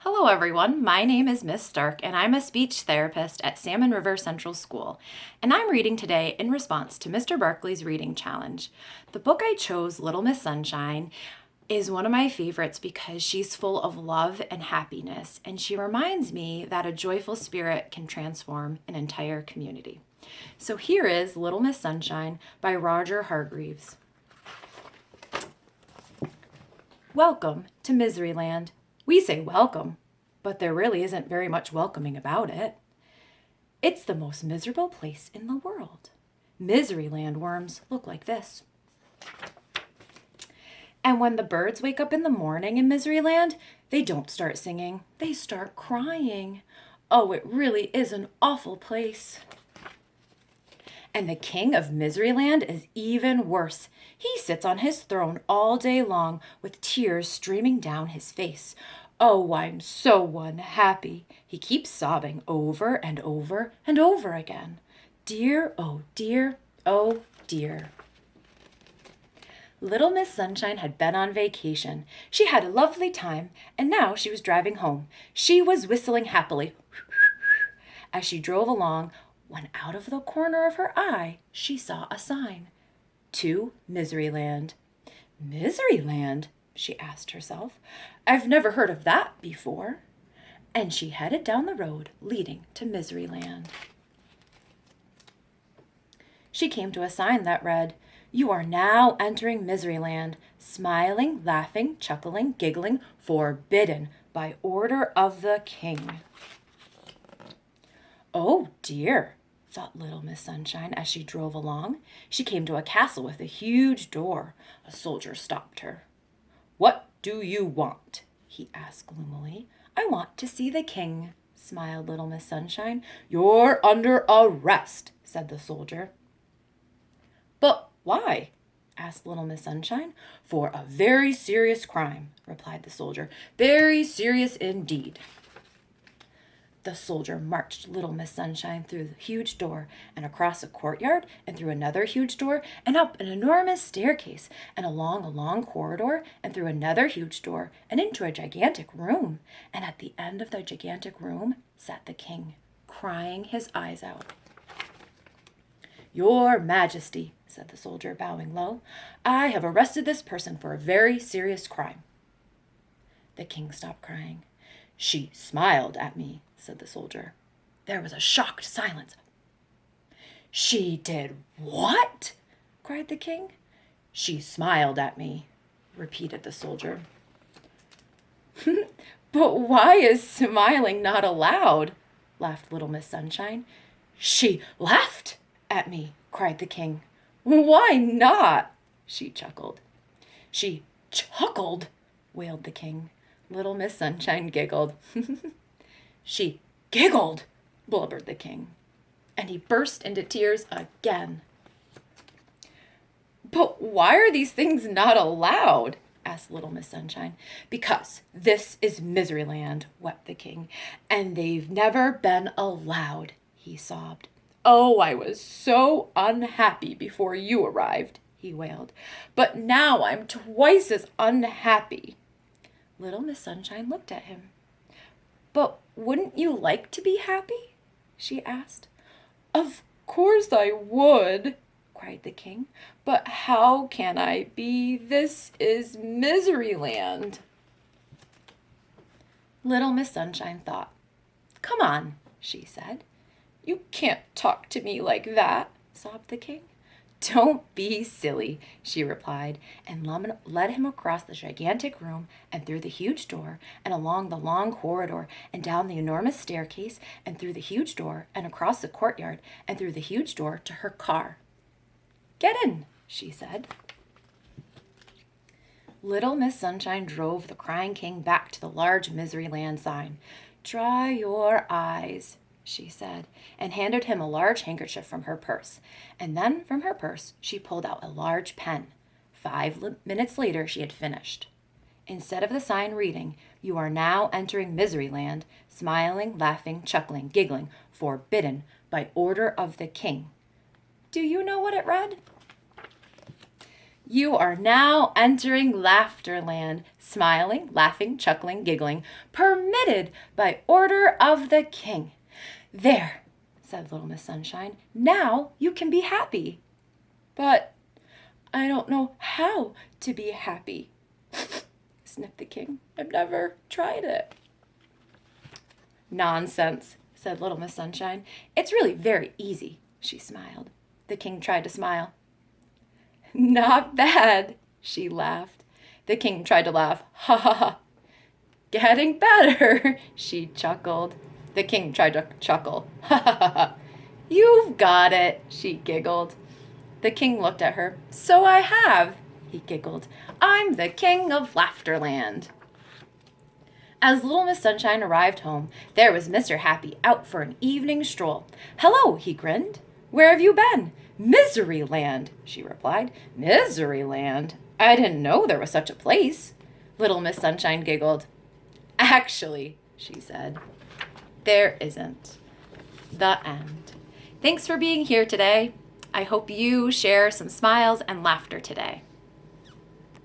Hello, everyone. My name is Miss Stark, and I'm a speech therapist at Salmon River Central School. And I'm reading today in response to Mr. Barkley's reading challenge. The book I chose, Little Miss Sunshine, is one of my favorites because she's full of love and happiness, and she reminds me that a joyful spirit can transform an entire community. So here is Little Miss Sunshine by Roger Hargreaves. Welcome to Miseryland. We say welcome, but there really isn't very much welcoming about it. It's the most miserable place in the world. Miseryland worms look like this. And when the birds wake up in the morning in Miseryland, they don't start singing, they start crying. Oh, it really is an awful place. And the king of Miseryland is even worse. He sits on his throne all day long with tears streaming down his face. Oh, I'm so unhappy. He keeps sobbing over and over and over again. Dear, oh dear, oh dear. Little Miss Sunshine had been on vacation. She had a lovely time, and now she was driving home. She was whistling happily as she drove along, when out of the corner of her eye she saw a sign. To Miseryland. Miseryland? She asked herself. I've never heard of that before. And she headed down the road leading to Miseryland. She came to a sign that read, You are now entering Miseryland, smiling, laughing, chuckling, giggling, forbidden by order of the king. Oh dear, thought Little Miss Sunshine as she drove along. She came to a castle with a huge door. A soldier stopped her. What do you want? He asked gloomily. I want to see the king, smiled Little Miss Sunshine. You're under arrest, said the soldier. But why? Asked Little Miss Sunshine. For a very serious crime, replied the soldier. Very serious indeed. The soldier marched Little Miss Sunshine through the huge door and across a courtyard and through another huge door and up an enormous staircase and along a long corridor and through another huge door and into a gigantic room. And at the end of the gigantic room sat the king, crying his eyes out. Your Majesty, said the soldier, bowing low, I have arrested this person for a very serious crime. The king stopped crying. She smiled at me, said the soldier. There was a shocked silence. She did what? Cried the king. She smiled at me, repeated the soldier. But why is smiling not allowed? Laughed Little Miss Sunshine. She laughed at me, cried the king. Why not? She chuckled. She chuckled, wailed the king. Little Miss Sunshine giggled. She giggled, blubbered the king. And he burst into tears again. But why are these things not allowed? Asked Little Miss Sunshine. Because this is Miseryland, wept the king. And they've never been allowed, he sobbed. Oh, I was so unhappy before you arrived, he wailed. But now I'm twice as unhappy. Little Miss Sunshine looked at him. But wouldn't you like to be happy? She asked. Of course I would, cried the king. But how can I be? This is Miseryland. Little Miss Sunshine thought. Come on, she said. You can't talk to me like that, sobbed the king. Don't be silly, she replied, and led him across the gigantic room and through the huge door and along the long corridor and down the enormous staircase and through the huge door and across the courtyard and through the huge door to her car. Get in, she said. Little Miss Sunshine drove the crying king back to the large Miseryland sign. Dry your eyes, she said, and handed him a large handkerchief from her purse. And then from her purse she pulled out a large pen. 5 minutes later she had finished. Instead of the sign reading, You are now entering Miseryland, smiling, laughing, chuckling, giggling, forbidden by order of the king. Do you know what it read? You are now entering Laughterland, smiling, laughing, chuckling, giggling, permitted by order of the king. There, said Little Miss Sunshine. Now you can be happy. But I don't know how to be happy, sniffed the king. I've never tried it. Nonsense, said Little Miss Sunshine. It's really very easy, she smiled. The king tried to smile. Not bad, she laughed. The king tried to laugh. Ha ha ha. Getting better, she chuckled. The king tried to chuckle. Ha ha ha ha. You've got it, she giggled. The king looked at her. So I have, he giggled. I'm the king of Laughterland. As Little Miss Sunshine arrived home, there was Mr. Happy out for an evening stroll. Hello, he grinned. Where have you been? Miseryland, she replied. Miseryland? I didn't know there was such a place. Little Miss Sunshine giggled. Actually, she said, there isn't. The end. Thanks for being here today. I hope you share some smiles and laughter today.